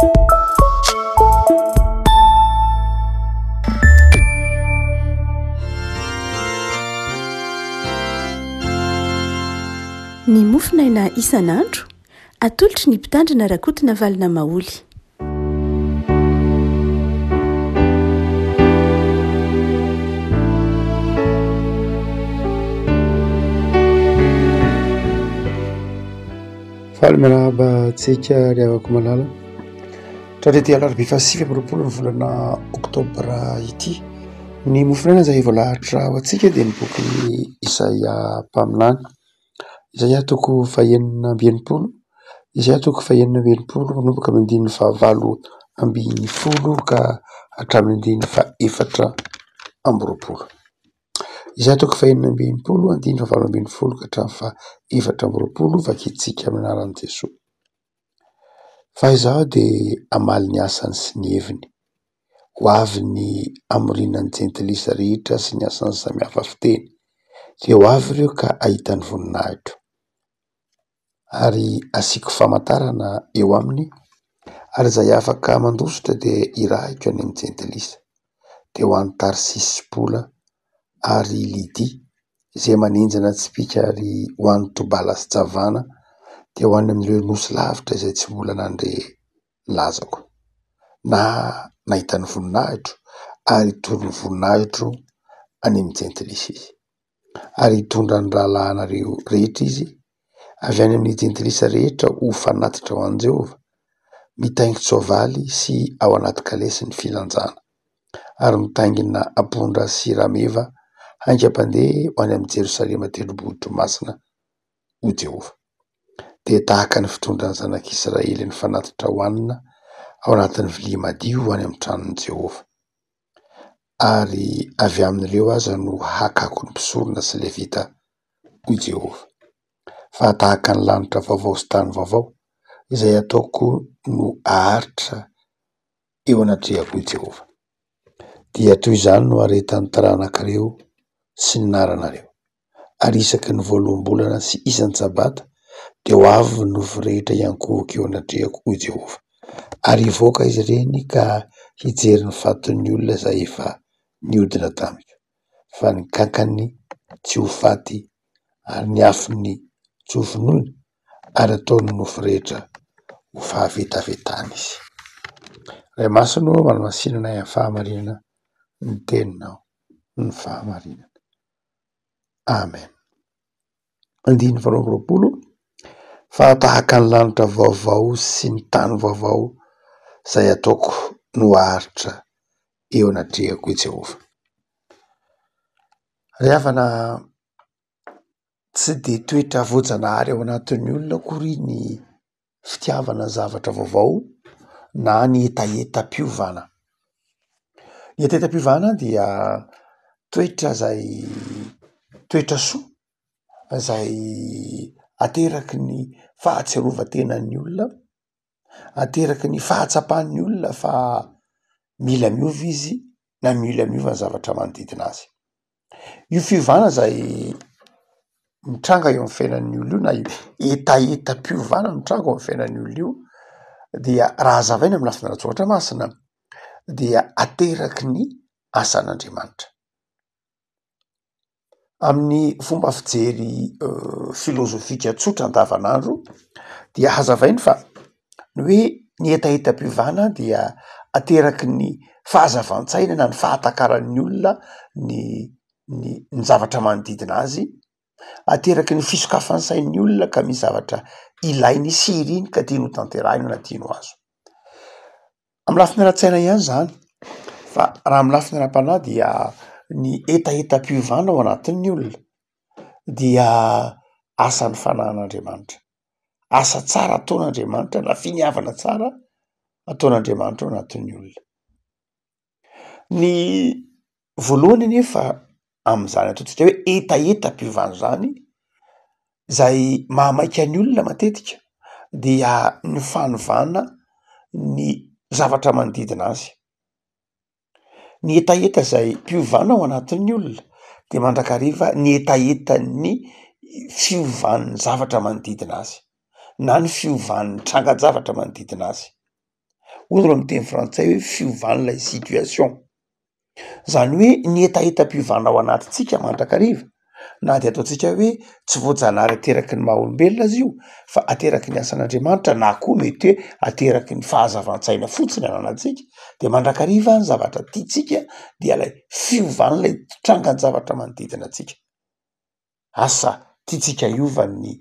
Ny mofinaina isan'andro atolotry ny mpitandrina rakotina valina maoly. Faly manahaba tsika ry avako malala trarety alarobia fasivy amby roapolo ny volana oktobra ity ny mofinaina izay voalahatra ho antsika dia ny boky Isaia Mpaminany Isaia toko fahaenina amby enimpolo Isaia toko fahaenina amby enimpolo manomboka amin'ny andininy fahavalo amby folo ka hatramin'ny andininy fahaefatra amby roapolo. Isaia toko fahaenina amby enimpolo andininy fahavalo amby folo ka hatramin'ny fahaefatra amby roapolo vakintsika amin'ny anaran'i Jesosy. Fa izaho dia hamaly ny asany sy ny heviny, ho avy ny amorinan'ny jentilisa rehetra sy ny asany samihafa fiteny, dia ho avy ireo ka ahita ny voninahitro. Ary asiako famantarana eo aminy, ary izay afaka mandositra dia irahiko any amin'ny jentilisa, dia ho an'ny Tarsisy sy Pola ary Lidia izay manenjana tsipika, ary ho an'ny Tobala sy Javana dia ho any amin'ireo nosy lavitra izay tsy mbola nandre lazako. Nahita ny voninahitro ary hitondro ny voninahitro any amin'ny jentilisa izy, ary hitondra ny rahalanareo rehetra izy avy any amin'ny jentilisa rehetra ho fanatitra ho an'i Jehovah, mitaingo tsoavaly sy ao anaty kalesy ny filanjana, ary mitaingina ampondra sy rameva haingam-pandeha ho any amin'ny Jerosalema tendrombohitra masina ho Jehovah. Dia tahaka ny fitondran'ny zanak'Israely ny fanatitra hoanina ao anatin'ny vilia madio ho any amin'ny tranon'i Jehovah, ary avy amin'ireo aza no hakako ny mpisorona sy levita ho Jehovah. Fa tahaka ny lanitra vaovao sy tany vaovao izay ataoko no aharitra eo anatrehako i Jehovah, dia toy izany no aretan'ny taranak'ireo sy ny naranareo, ary isaky ny voalohambolana sy isan'ny sabata dia ho avy ny nofo rehetra iankohako eo anatrehako ho Jehovah, ary hivoaka izy ireny ka hijery ny fatin'ny olona izay efa niodina tamiko, fa ny kankany tsy ho faty ary ny afony tsy ho vonoina, ary ataony nofo rehetra ho fahavetavetana izy. Ray Masino manamasinana amin'ny fahamarinana ny teninao, ny fahamarinana. Amen. Andininy faharoa amby roapolo. Fa tahaka ny lanitra vaovao sy ny tany vaovao izay ataoko no aharitra eo anatrehako i Jehovah. Ry havana, tsy dia toetra voajanahary ao anatin'ny olona akory ny fitiavana zavatra vaovao na ny etaeta-piovana. Ny etaeta-piovana dia toetra soa izay ateraky ny fahatsiarovan-tenan'ny olona, ateraky ny fahatsapan'ny olona fa mila miova izy na mila miova ny zavatra manodidina azy. Io fiovana izay mitranga eo amin'ny fiainan'ny olona io, na etaeta-piovana mitranga eo amin'ny fiainan'ny olona io, dia raha hazavaina amin'ny lafiny ara-tsoatra masina dia ateraky ny asan'Andriamanitra. Amin'ny fomba fijery filozofika tsotra andavanandro dia hazavaina fa ny hoe ny etaeta-piovana dia ateraky ny fahazavan-tsaina na ny fahatakaran'ny olona ny zavatra manodidina azy, ateraky ny fisokafan'ny sain'ny olona ka misy zavatra ilainy sy iriny ka tiany ho tanterahina na tiany ho azo. Amin'ny lafiny ara-tsaina ihany zany, fa raha amin'ny lafiny ara-panahy dia ny etaeta-piovana ao anatin'ny olona dia asan'ny fanahin'Andriamanitra, asa tsara ataon'Andriamanitra na finiavana tsara ataon'Andriamanitra ao anatin'ny olona. Ny voalohany anefa amin'izany ataontsika hoe etaeta-piovana zany izay mahamaika ny olona matetika dia ny fanovana ny zavatra manodidina azy. Ny etaeta izay piovana ao anatin'ny olona dia mandrakariva ny etaetan'ny fiovan'ny zavatra manodidina azy na ny fiovan'ny trangan-javatra manodidina azy. hoy ro miteny frantsay hoe fiovan'ilay situation. Zany hoe ny etaeta-piovana ao anatintsika mandrakariva na de ataontsika hoe tsy voajanahary ateraky ny maha-olombelona azy io fa ateraky ny asan'Andriamanitra na koa mety hoe ateraky ny fahazavan-tsaina fotsiny ananantsika de mandrakariva ny zavatra tiatsika dia lay fiovan'ilay trangan'ny zavatra manodidina atsika. Asa tiatsika iovany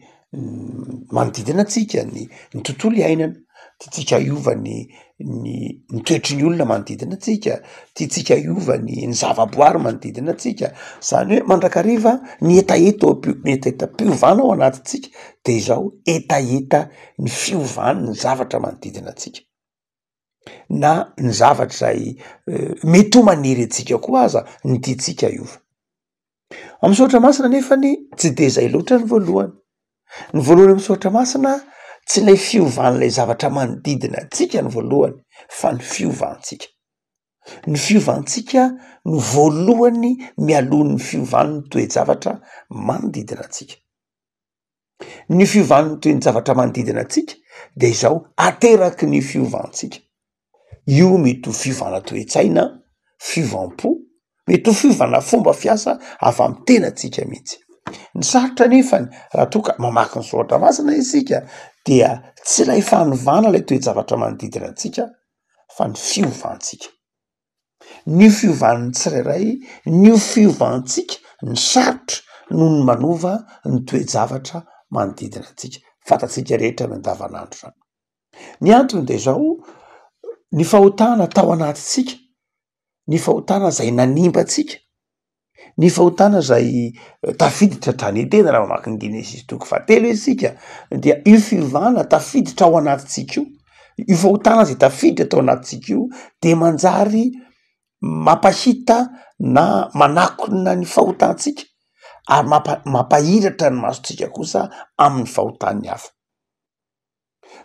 manodidina atsika ny tontolo iainana, tiatsika iovany ny toetry ny olona manodidina atsika, tiatsika iovany ny zavaboary manodidina atsika. Zany hoe mandrakariva ny etaeta-piovana ao anatintsika de izao etaeta ny fiovany ny zavatra manodidina atsika na ny zavatra zay mety ho maniry atsika koa aza ny tiatsika iova. Misaotra masina nefany tsy de zay loatra ny voalohany. Ny voalohany misaotra masina tsy lay fiovan'ilay zavatra manodidina atsika ny voalohany fa ny fiovantsika. Ny fiovantsika no voalohany mialohan'ny fiovan'ny toe-javatra manodidina atsika. Ny fiovan'ny toe-javatra manodidina atsika de izao ateraky ny fiovantsika. Io mety ho fiovana toe-tsaina, fiovam-po, mety ho fiovana fomba fiasa avy amin'ny tenantsika mihitsy. Ny sarotra nefany raha toa ka mamaky ny saotra masina isika dia tsy lay fanovana lay toe-javatra manodidina atsika fa ny fiovantsika. Ny fiovan'ny tsirairay, ny fiovantsika ny sarotra noho ny manova ny toe-javatra manodidina atsika. Fantatsika rehetra ny andavanandro zany. Ny antony de izao ny fahotana tao anatitsika, ny fahotana zay nanimba atsika, ny fahotana zay tafiditra hatrany Edena raha mamaky ny Genesis 3:7 isika dia io fiovana tafiditra ao anatitsika io, io fahotana zay tafiditra tao anatitsika io de manjary mampahita na manakona ny fahotantsika ary mampahiratra ny masotsika kosa amin'ny fahotan'ny hafa.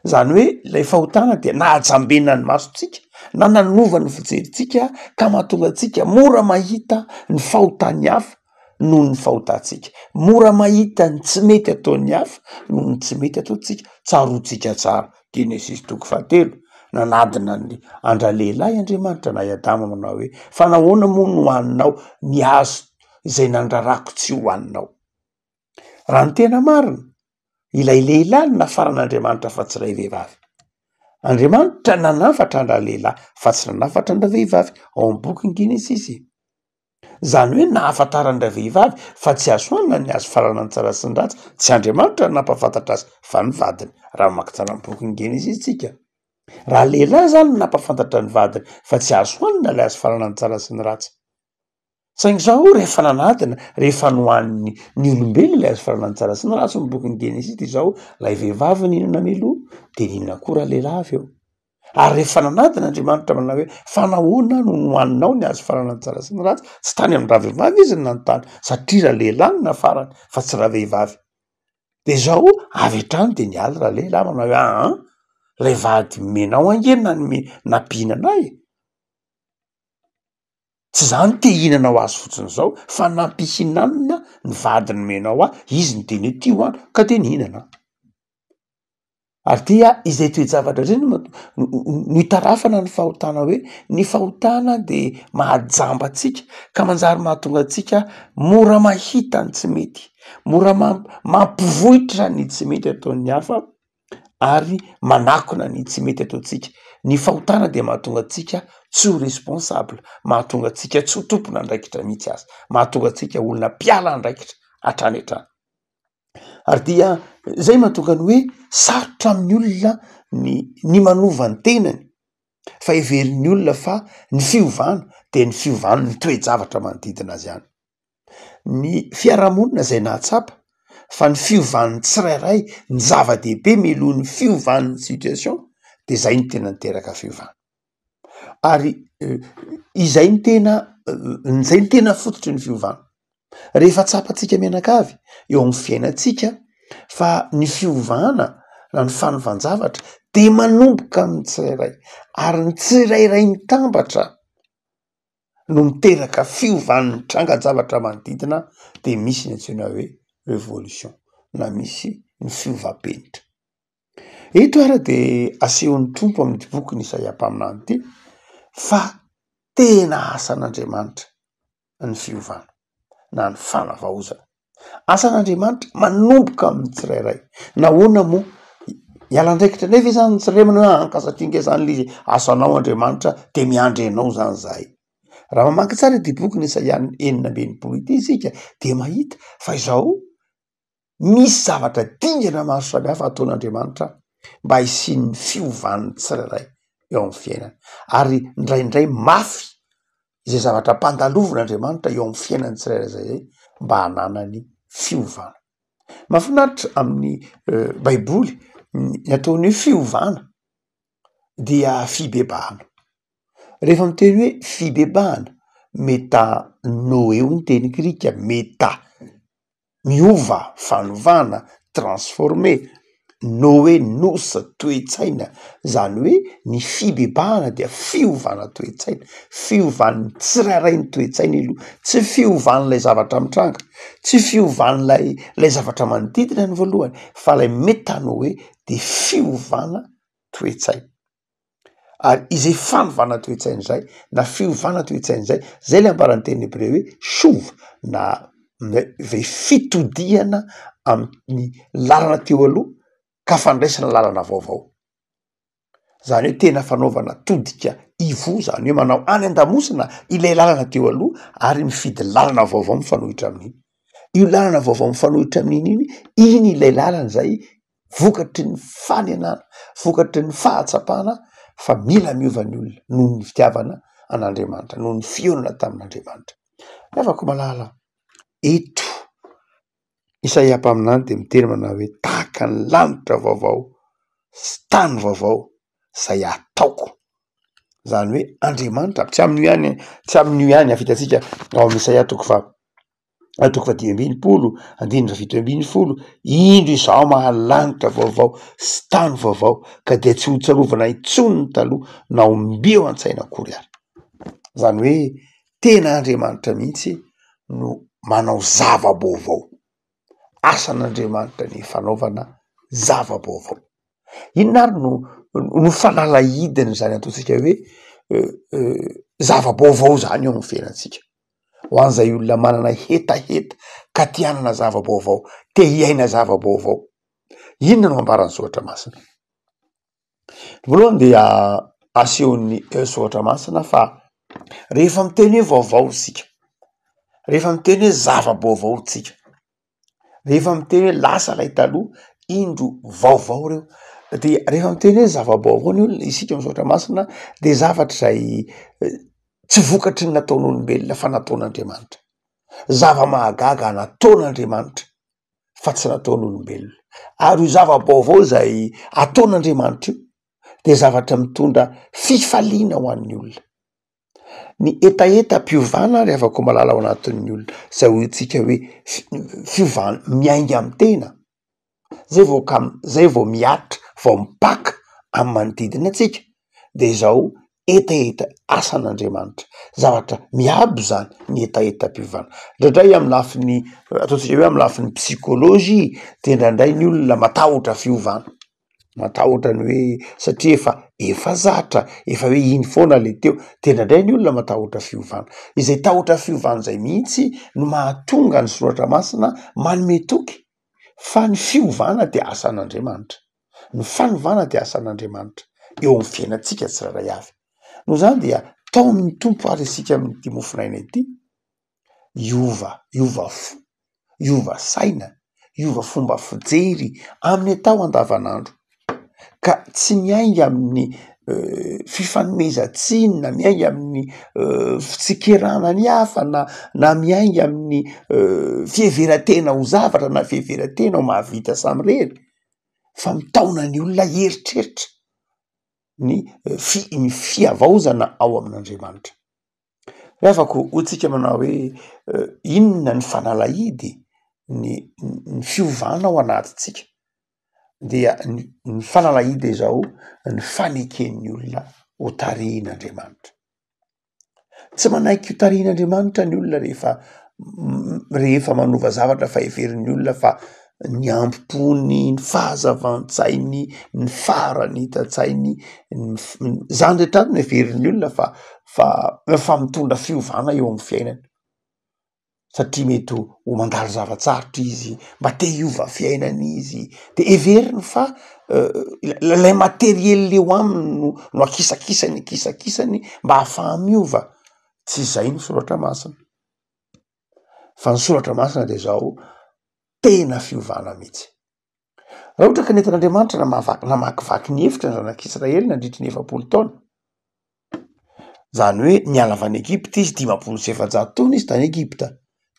Zany hoe lay fahotana dia nahajambena ny masotsika na nanova ny fijerintsika ka mahatonga atsika mora mahita ny fahotan'ny hafa noho ny fahotantsika, mora mahita ny tsy mety ataon'ny hafa noho ny tsy mety ataontsika. Tsaroantsika tsara. Genesis 3:7 nanadina ny andra-lehilahy Andriamanitra na i Adama manao hoe fa nahoana moa no hohaninao ny hazo izay nandrarako tsy hohaninao. Raha ny tena marina, ilay lehilahy no nafaran'Andriamanitra fa tsy ilay vehivavy. Andriamanitra nanafatra andra-lehilahy fa tsy nanafatra andra-vehivavy ao amin'ny bokin'ny Genesis. Zany hoe nahafantarandra-vehivavy fa tsy azo hoanina ny hazo farana ny tsara sy ny ratsy, tsy Andriamanitra no nampahafantatra azy fa ny vadiny raha mamaky tsara amin'ny bokin'ny Genesis tsika. Raha lehilahy zany no nampahafantatra ny vadiny fa tsy azo hoanina ilay hazo farana ny tsara sy ny ratsy. Saingy zao rehefa nanadina, rehefa nohaniny ny olombelona ilay hazo farana ny tsara sy ny ratsy ny bokin'ny Genesis de zao lay vehivavy nihinana meloa de nihinana koa raha lehilahy avy eo. Ary rehefa nanadina Andriamanitra manao hoe fa nahoana no nohaninao ny hazo farana ny tsara sy ny ratsy, tsy tany amin'ny raha vehivavy izy ny nanontany satria raha lehilahy no nafarany fa tsy raha vehivavy. De zao avy hatrany de niala raha lehilahy manao hoe lay vady menao angena nampihinana e. Tsy zany te hihinanao azy fotsiny zao fa nampihinanana ny vadiny menao izy ny teny hoe tia hoano ka de nihinana. Ary dia izay toe-javatra zay no hitarafana ny fahotana hoe ny fahotana de mahajamba atsika ka manjary mahatonga atsika mora mahita ny tsy mety, mora mampivohitra ny tsy mety ataon'ny hafa ary manakona ny tsy mety ataontsika. Ny fahotana de mahatonga atsika tsy ho responsable, mahatonga atsika tsy ho tompona andraikitra mihitsy azy, mahatonga atsika olona mpiala andraikitra hatrany hatrany. Ary dia zay mahatonga ny hoe sarotra amin'ny olona ny manova ny tenany fa heverin'ny olona fa ny fiovana de ny fiovana ny toe-javatra manodidina azy ihany. Ny fiarahamonina zay nahatsapa fa ny fiovan'ny tsirairay ny zava-dehibe mialohan'ny fiovan'ny situation de zay ny tena niteraka fiovana. Ary izay ny tena fototry ny fiovana. Rehefa tsapatsika menakavy eo amin'ny fiainantsika fa ny fiovana na ny fanovanjavatra de manomboka amin'ny tsirairay ary ny tsirairay mitambatra no miteraka fiovan'ny trangan-javatra manodidina de misy ny antsoina hoe revolution na misy ny fiovam-penitra. eto ara dia asehon'ny tompo amin'ny boky ny Isaia mpaminany ity fa tena asan'Andriamanitra ny fiovana na ny fanavaozana. Asan'Andriamanitra manomboka amin'ny tsirairay. Nahoana moa hialan-draikitra nefa izany ny tsirairay manao ankasatrianga izany lizy asanao Andriamanitra dia miandry anao zany zahay. Raha mamaky tsara ity boky ny Isaia 9:20 ity isika dia mahita fa izao misy zavatra dingana maro samihafa ataon'Andriamanitra mba hisian'ny fiovan'ny tsirairay eo amin'ny fiainana, ary indraindray mafy izay zavatra mpandalovon'Andriamanitra eo amin'ny fiainan'ny tsirairay zay mba hananany fiovana. Mahafinaritra amin'ny baiboly ny ataony hoe fiovana dia fibebahana. Rehefa miteny hoe fibebahana, meta Noé ny teny grika, meta miova, fanovana, transformer. Noé nosa toe-tsaina, zany hoe ny fibebahana dia fiovana toe-tsaina, fiovan'ny tsirairay ny toe-tsaina aloha, tsy fiovan'ilay zavatra mitranga, tsy fiovan'ilay zavatra manodidina ny voalohany, fa lay metano hoe dia fiovana toe-tsaina. Ary izay fanovana toe-tsaina zay na fiovana toe-tsaina zay le ambaran'ny teny hebreo hoe sova, na ve fitodiana amin'ny lalana teo aloha ka fandraisana lalana vaovao. Zany hoe tena fanaovana todika ivo, zany hoe manao any an-damosina ilay lalana teo aloha ary mifidy lalana vaovao mifanohitra amin'iny. Io lalana vaovao mifanohitra amin'iny iny ilay lalana zay vokatry ny fanenana, vokatry ny fahatsapana, fa mila miova ny olona noho ny fitiavana an'Andriamanitra, noho ny fionana tamin'Andriamanitra. Afaka malala eto Isaia mpaminany dia miteny manao hoe tahaka ny lanitra vaovao sy tany vaovao zay ataoko. Zany hoe Andriamanitra tsy amin'io ihany afitantsika ao amin'ny Isaia toko fa 10:20, indro izaho mahalanitra vaovao sy tany vaovao ka dia tsy ho tsarovana intsony ny taloha na ombeo an-tsaina akory ary. Zany hoe tena Andriamanitra mihitsy no manao zava-baovao. Asan'Andriamanitra ny fanaovana zava-baovao. Inona ary no fanalahidiny zany ataontsika hoe zava-baovao zany eo amin'ny fiainantsika. Ho an'izay olona manana hetaheta ka tia hanana zava-baovao, te hiaina zava-baovao. Inona no ambaran'ny Soratra Masina? Voalohany dia asehon'ny Soratra Masina fa rehefa miteny hoe vaovao isika, rehefa miteny hoe zava-baovao tsika, rehefa miteny hoe lasa lay taloha indro vaovao reo, dia rehefa miteny hoe zava-baovao ny olona isika amin'ny Soratra Masina dia zavatra zay tsy vokatry ny nataon'olombelona fa nataon'Andriamanitra. Zava-mahagaga nataon'Andriamanitra fa tsy nataon'olombelona. Ary io zava-baovao zay ataon'Andriamanitra io dia zavatra mitondra fifaliana ho an'ny olona. Ny etaeta-piovana ary afaka malala ao anatin'ny olona zay hoentsika hoe fiovana miainga amin'ny tena, zay vao miatra, vao mipaka amin'ny manodidina antsika, dia izao etaeta asan'Andriamanitra, zavatra miabo zany ny etaeta-piovana. Indraindray amin'ny lafiny ataontsika hoe amin'ny lafiny psikolojia dia indraindray ny olona matahotra fiovana, matahotra ny hoe satria efa zatra, efa hoe iny foana le teo, dia indraindray ny olona matahotra fiovana. Izay tahotra fiovana zay mihitsy no mahatonga ny Soratra Masina manome toky fa ny fiovana dia asan'Andriamanitra, ny fanovana dia asan'Andriamanitra eo amin'ny fiainantsika tsirairay avy. Noho zany dia tao amin'ny tompo ary isika amin'ity mofinaina ity, iova saina, iova fomba fijery amin'ny atao andavanandro, ka tsy miainga amin'ny fifanomezan-tsiny, na miainga amin'ny fitsikirana ny hafa, na miainga amin'ny fiheveran-tena ho zavatra na fiheveran-tena ho mahavita samirery, fa mitaona ny olona heritreritra ny fiavaozana ao amin'Andriamanitra. Afaka hotsika manao hoe inona ny fanalahidy ny fiovana ao anatintsika, dia ny fanalahidy izao ny faneken'ny olona ho tarihin'Andriamanitra. Tsy manaiky ho tarihin'Andriamanitra ny olona rehefa manova zavatra fa heverin'ny olona fa ny ampony ny fahazavan-tsainy ny farany hitan-tsainy zany rehetra aby ny averin'ny olona fa mitondra fiovana eo amin'ny fiainany satria mety ho mandalo zavatsarotra izy mba te hiova fiainany izy de everiny fa lay materiel leo aminy no akisakisany mba hahafaha miova tsy zay ny soratra masina fa ny soratra masina de zao tena fiovana mihitsy raha ohatra ka nentin'Andriamanitra namakivaky ny hevitra ny zanak'Israely nandritry ny 7 taona zany hoe niala avy any Egipta izy 580 taona izy tany Egipta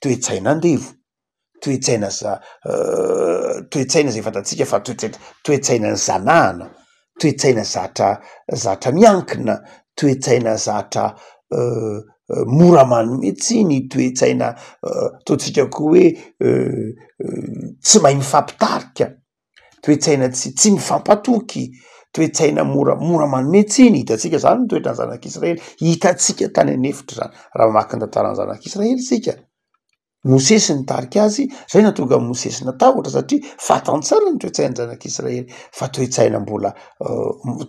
toe-tsaina andevo toe-tsaina zay fantatsika fa toe-tsaina ny zanahana toe-tsaina zatra miankina toe-tsaina zatra mora manometsiny toe-tsaina ataotsika koa hoe tsy mahay mifampitarika toe-tsaina tsy mifampatoky toe-tsaina mora manometsiny hitatsika zany ny toetra ny zanak'Israely hitatsika tany anefitra zany raha mamaky ny tantarany zanak'Israely sika Mosesy nitarika azy zay natonga Mosesy natahotra satria fantany tsara ny toe-tsaina ny zanak'Israely fa toe-tsaina mbola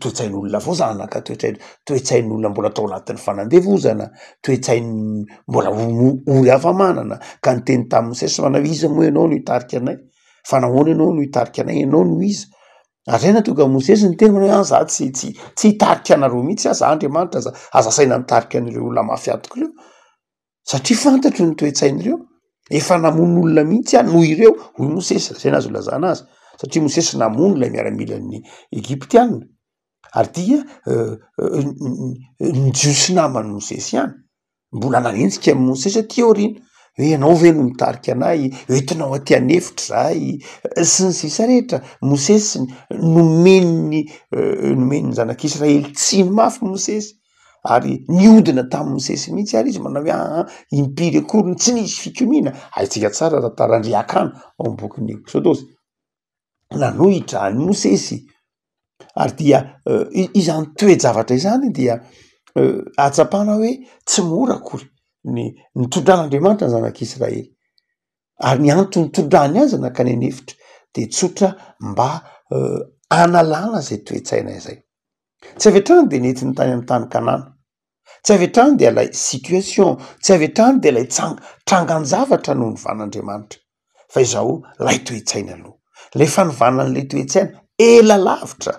toe-tsain'olona vao zanaka toe-tsain'olona mbola tao anatin'ny fanandevozana toe-tsainy mbola ory hafamanana ka ny teny tamin'ny Mosesy manao iza moa ianao no hitarika anay fa nahoana ianao no hitarika anay ianao no iza ary zay natonga Mosesy ny teny manao za tsy hitarika anareo mihitsy za Andriamanitra aza saina mitarika an'ireo olona mafy atoko ireo satria fantatro ny toe-tsain'ireo efa namono olona mihitsy noho ireo hoy Mosesy zay nazo lazana azy satria Mosesy namono ilay miaramilan'ny Egiptianina ary dia ny jiosy namany Mosesy ihany mbola nanenjika amin'ny Mosesy aty aoriana hoe ianao ve no mitarika anay entinao aty anefitra zahay sy ny sisa rehetra Mosesy nomeny zanak'Israely tsy ny mafy Mosesy ary niodina tamin'ny Mosesy mihitsy ary izy manao hoe impiry akory tsy nisy fikomina haitsika tsara tantarandriakana ao amin'ny bokin'ny Eksodosy nanohitra ny Mosesy ary dia izany toe-javatra izany dia atsapana hoe tsy mora akory ny tondran'Andriamanitra ny zanak'Israely ary ny antony tondrany azy nakany anefitra de tsotra mba analana zay toe-tsaina izay tsy avy hatrany de nentiny tany amin'ny tany Kanana tsy avy hatrany de ilay situation tsy avy hatrany de ilay trangan-javatra no novan'Andriamanitra fa izao lay toe-tsaina aloha lay fanovanan'lay toe-tsaina ela lavitra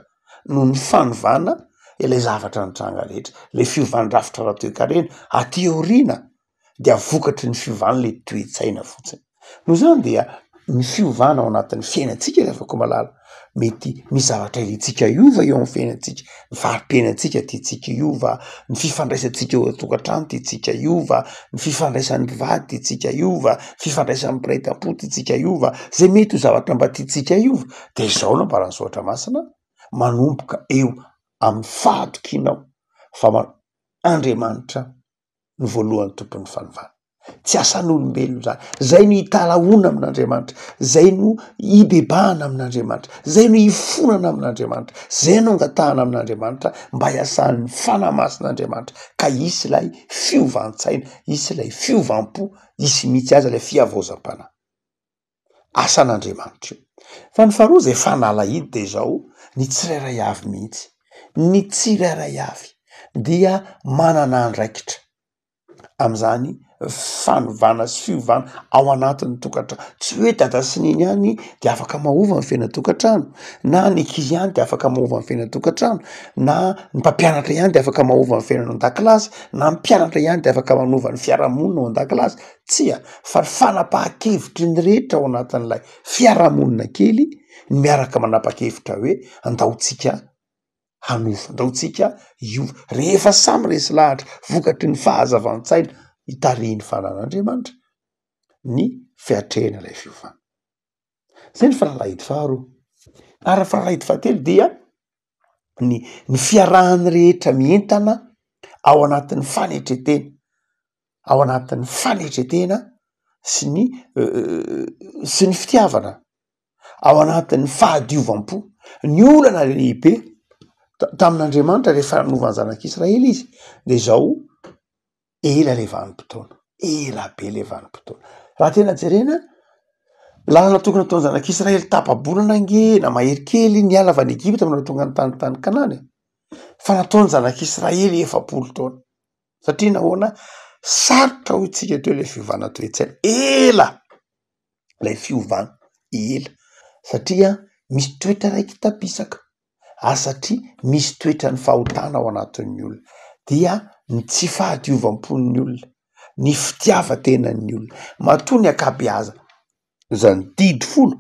no ny fanovana ilay zavatra ny tranga rehetra lay fiovandrafitra raha toe-karena aty aoriana dia vokatry ny fiovan'lay toe-tsaina fotsiny no zany dia ny fiovana ao anatin'ny fiainantsika ry afaka malala mety misy zavatra iletsika iova eo amin'ny fiainantsika ny fari-piainantsika tiatsika iova ny fifandraisantsika eo atokantrano tiatsika iova ny fifandraisan'ny mpivady tiatsika iova fifandraisan'ny mpiray tam-po tiatsika iova zay mety ho zavatra mba tiatsika iova de izao no ambarany soratra masina manomboka eo amin'ny fahatokinao fa Andriamanitra ny voalohany tompon'ny fanovana tsy asan'olombelona zay no hitalaona amin'Andriamanitra zay no hibebahana amin'Andriamanitra zay no hifonana amin'Andriamanitra zay no angatahana amin'Andriamanitra mba hiasan'ny fanamasin'Andriamanitra ka hisy ilay fiovantsaina hisy ilay fiovampo hisy mihitsy aza ilay fiavozam-panahy asan'Andriamanitra io fa ny faharoa zay fanalahidy de zao ny tsirairay avy mihitsy ny tsirairay avy dia manana andraikitra am'izany fanovana sy fiovana ao anatin'ny tokantrano tsy hoe dada sy niny ihany de afaka mahova ny fiainatokantrano na ny ankizy ihany de afaka mahova ny fiainatokantrano na ny mpampianatra ihany de afaka mahova ny fiainana an-dakilasy na ny mpianatra ihany de afaka manova ny fiarahamonina ao an-dakilasy tsia fa ny fanapahan-kevitry ny rehetra ao anatin'ilay fiarahamonina kely ny miaraka manapa-kevitra hoe andahotsika hanova andahotsika iova rehefa samy resy lahatra vokatry ny fahazavan-tsaina hitarihiny fanan'Andriamanitra ny fiatrehana ilay fiovana zay ny fahalalahidy faharoa ary fahalalahidy fahatelo dia ny fiarahany rehetra mientana ao anatin'ny fanetretena ao anatin'ny fanetretena sy ny fitiavana ao anatin'ny fahadiovampo ny olana lehibe tamin'Andriamanitra rehefa novan'ny zanak'Israely izy de zao ela le vanim-potoana ela be le vanim-potoana raha tena jerena lalana tokony ataony zanak'Israely tapabolana nge na mahery kely niala avy any Egipta manao tonga ny tany Kanany fa nataony zanak'Israely 7 taona satria nahoana sarotra ho itsika teo le fiovana toe-tsaina ela lay fiovana ela satria misy toetra raiky tapisaka satria misy toetra ny fahotana ao anatin'ny olona dia ny tsy fahadiovam-pon'ny olona ny fitiavan-tenan'ny olona matoa ny akabeaza zany didy folo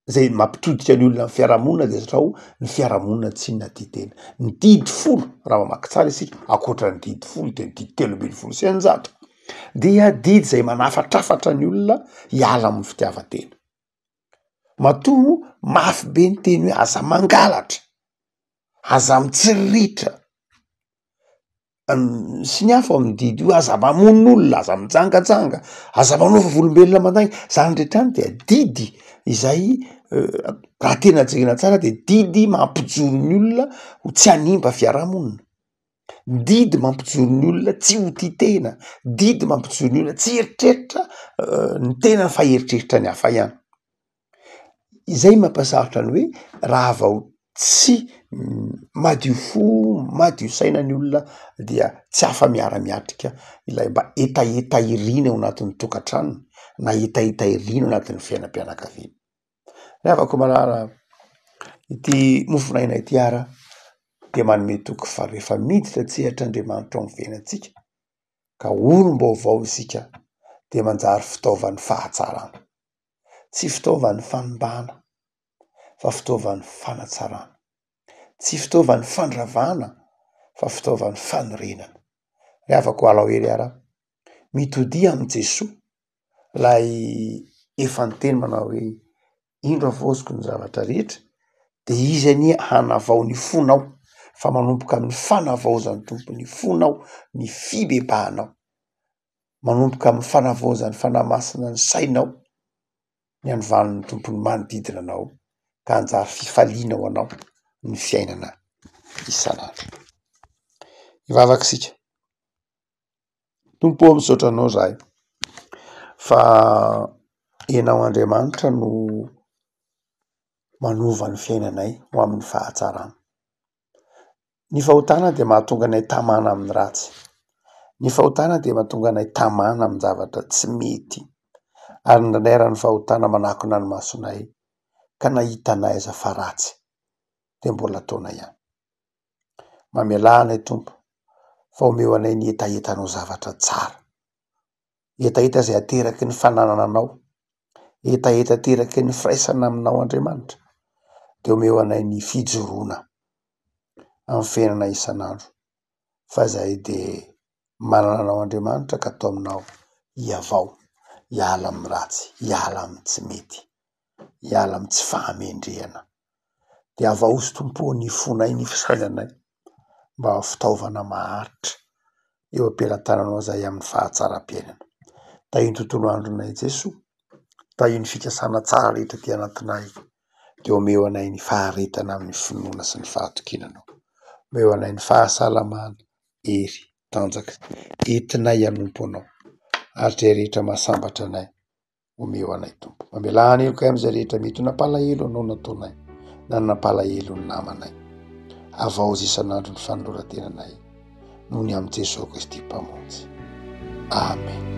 zay mampitodika ny olona ny fiarahamonina de zao ny fiarahamonina tsy natitena ny didy folo raha mamaky tsara isika akoatra ny didy folo de ny didy 320 dia didy zay manafatrafatra ny olona hiala amin'ny fitiavan-tena matoa mafy be ny teny hoe aza mangalatra aza mitsiritra sy ny hafa amin'ny didy io aza mamon'olona aza mijangajanga aza manova volombelona mandangy zany rehetrany dia didy izay raha tena jerena tsara de didy mampijoro ny olona ho tsy hanimba fiarahamonina didy mampijoro ny olona tsy ho titena didy mampijoro ny olona tsy eritreritra ny tena fa eritreritra ny hafa ihany izay mampasarotra ny hoe raha vao tsy madio fo madio saina ny olona dia tsy afa miara-miatrika ilay mba etairina ao anatin'ny tokantrano na etairina ao anatin'ny fiainam-pianakaviana rehavako marara ity mofonaina ity ara de manome toky fa rehefa miditra tsehatra Andriamanitra ao amin'ny fiainantsika ka olom-baovao isika de manjary fitaovan'ny fahatsarana tsy fitaovan'ny fanimbana fa fitaovan'ny fanatsarana tsy fitaovan'ny fandravana fa fitaovan'ny fanorenana rehavako alao ery ara mitodia amin'ny Jesosy lay efa niteny manao hoe indro avoziko ny zavatra rehetra de izy any hanavao ny fonao fa manomboka amin'ny fanavaozan'ny tompony fonao ny fibebahanao manomboka amin'ny fanavaozan'ny fanamasina ny sainao ny anovan'ny tompony manodidina anao ka anjary fifaliana ao anao ny fiainana isanandro ivavaka sika tompo misaotra anao zahay fa ianao Andriamanitra no manova ny fiainanay ho amin'ny fahatsarana ny fahotana de mahatonga anay tamana amin'ny ratsy ny fahotana de mahatonga anay tamana amin'ny zavatra tsy mety ary ndraindray ny fahotana manakona ny masonay ka nahitanay aza fa ratsy de mbola ataona ihany mamela anay tompo fa omeo anay ny etaetanao zavatra tsara etaeta zay ateraky ny fananana anao etaeta ateraky ny firaisana aminao Andriamanitra de omeo anay ny fijoroana amin'ny fiainana isanandro fa zay de manana anao Andriamanitra ka atao aminao hiavao hiala amin'ny ratsy hiala amin'ny tsy mety hiala amin'ny tsy fahamendrehana de avaozy tompo ny fonay ny fisainanay mba fitaovana maharitra eo ampelantananao zay amin'ny fahatsaram-piainana tahiny tontolo andronay Jesosy tahiny fikasana tsara rehetra ty anatinay de omeo anay ny faharetana amin'ny finoana sy ny fahatokinanao omeo anay ny fahasalamana ery tanjaka entinay hanompo anao ary zay rehetra mahasambatra anay omeo anay tompo mamelahany elo kay am'izay rehetra mety ho napalahelo anao nataonay na napalahelo ny namanay avaozy isanandro ny fanoloran-tenanay noho ny amin'ny Jesosy Kristy mpamonjy amen.